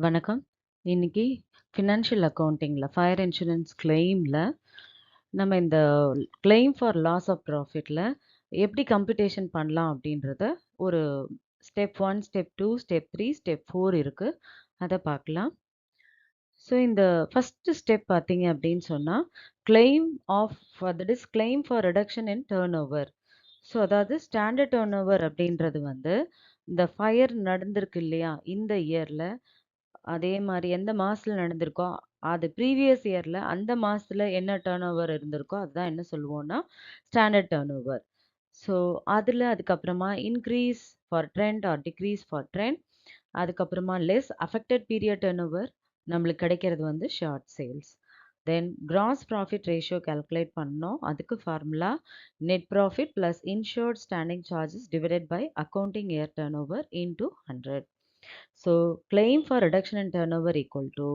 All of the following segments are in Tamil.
வணக்கம். இன்னைக்கு ஃபினான்ஷியல் அக்கவுண்டிங்ல ஃபயர் இன்சூரன்ஸ் கிளெயிம்ல நம்ம இந்த கிளெயிம் ஃபார் லாஸ் ஆஃப் ப்ராஃபிட்ல எப்படி கம்ப்யூட்டேஷன் பண்ணலாம் அப்படின்றத ஒரு ஸ்டெப் 1, ஸ்டெப் 2, ஸ்டெப் 3, ஸ்டெப் 4 இருக்கு. அத பார்க்கலாம். ஸோ இந்த ஃபர்ஸ்ட் ஸ்டெப் பார்த்தீங்க அப்படின்னு சொன்னா, claim that is claim for reduction in turnover. So அதாவது ஸ்டாண்டர்ட் டர்ன்ஓவர் அப்படின்றது வந்து, இந்த ஃபயர் நடந்திருக்கு இல்லையா? இந்த இயர்ல அதே மாரி எந்த மாசத்துல நடந்திருக்கோ, அது ப்ரீவியஸ் இயர்ல அந்த மாசத்துல என்ன டர்ன் ஓவர் இருந்திருக்கோ, அதுதான் என்ன சொல்லுவோம்னா, ஸ்டாண்டர்ட் டர்ன் ஓவர். ஸோ, அதுக்கப்புறமா increase for trend or decrease for trend. அதுக்கப்புறமா less affected period turnover. நம்மளுக்கு கிடைக்கிறது வந்து short sales. Then gross profit ratio calculate பண்ணோம். அதுக்கு formula net profit plus insured standing charges divided by accounting year turnover into 100. So, claim for reduction in turnover equal to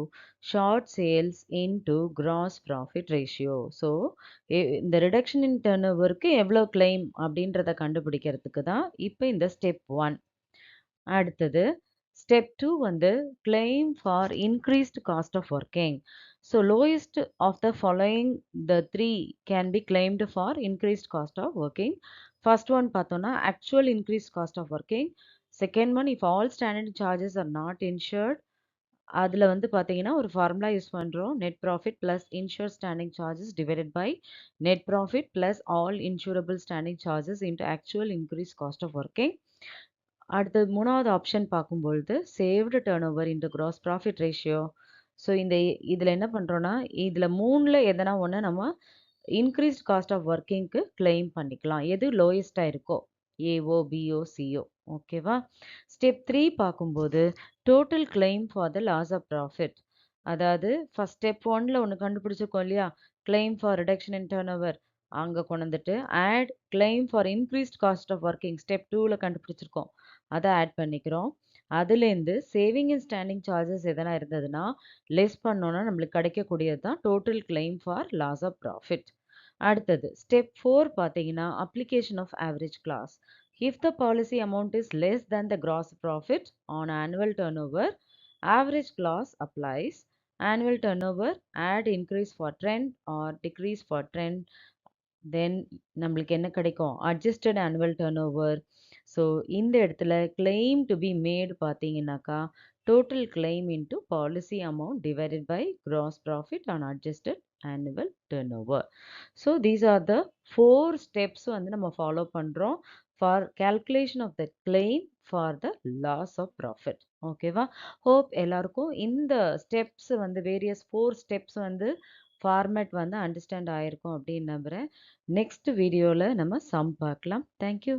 short sales into gross profit ratio. So, இந்த reduction in turnoverக்கு எவ்வளோ claim அப்படின்றத கண்டுபிடிக்கிறதுக்கு தான் இப்போ இந்த step 1. அடுத்தது step 2 வந்து claim for increased cost of working. So, lowest of the following the three can be claimed for increased cost of working. First one பார்த்தோம்னா actual increased cost of working. Second one, if all standard charges are not insured, அதுல வந்து பார்த்தீங்கன்னா ஒரு ஃபார்முலா யூஸ் பண்றோம். Net profit plus insure standing charges divided by net profit plus all insurable standing charges into actual increase cost of working. அடுத்தது 3வது ஆப்ஷன் பார்க்கும்பொழுது saved turnover into gross profit ratio. So இதுல என்ன பண்றோம்னா, இதுல 3ல எதனா ஒண்ணு நம்ம இன்க்ரீஸ்ட் காஸ்ட் ஆஃப் ஒர்க்கிங்க்கு கிளைம் பண்ணிக்கலாம். எது லோயஸ்ட்டா இருக்கோ. AO, PO, CO. ஓகேவா? ஸ்டெப் 3 பார்க்கும்போது total claim for the loss of profit. அதாவது ஃபர்ஸ்ட் ஸ்டெப் 1ல ஒண்ணு கண்டுபிடிச்சிருக்கோம் இல்லையா? Claim for reduction in turnover. அங்க கொண்டு வந்துட்டு add claim for increased cost of working step 2ல கண்டுபிடிச்சிருக்கோம். அத ஆட் பண்ணிக்கிறோம். அதுலேருந்து சேவிங் இன் ஸ்டாண்டிங் சார்ஜஸ் எதனா இருந்ததுன்னா, லெஸ் பண்ணோம்னா நம்மளுக்கு கிடைக்கக்கூடியது தான் total claim for loss of profit. அடுத்தது ஸ்டெப் 4 பார்த்தீங்கன்னா, application of average class. If the policy amount is less than the gross profit on annual turnover, average clause applies. Annual turnover, add increase for trend or decrease for trend. Then நம்மளுக்கு என்ன கிடைக்கும்? Adjusted annual turnover. ஸோ இந்த இடத்துல claim to be made பார்த்தீங்கன்னாக்கா, total claim into policy amount divided by gross profit on adjusted annual turnover. So these are the 4 steps வந்து நம்ம ஃபாலோ பண்றோம் for calculation of the claim for the loss of profit. ஓகேவா? ஹோப் எல்லாருக்கும் இந்த ஸ்டெப்ஸ் வந்து வேரியஸ் 4 ஸ்டெப்ஸ் வந்து ஃபார்மேட் வந்து அண்டர்ஸ்டாண்ட் ஆயிருக்கும் அப்படின்னு நம்புறேன். நெக்ஸ்ட் வீடியோல நம்ம சம் பார்க்கலாம். Thank you.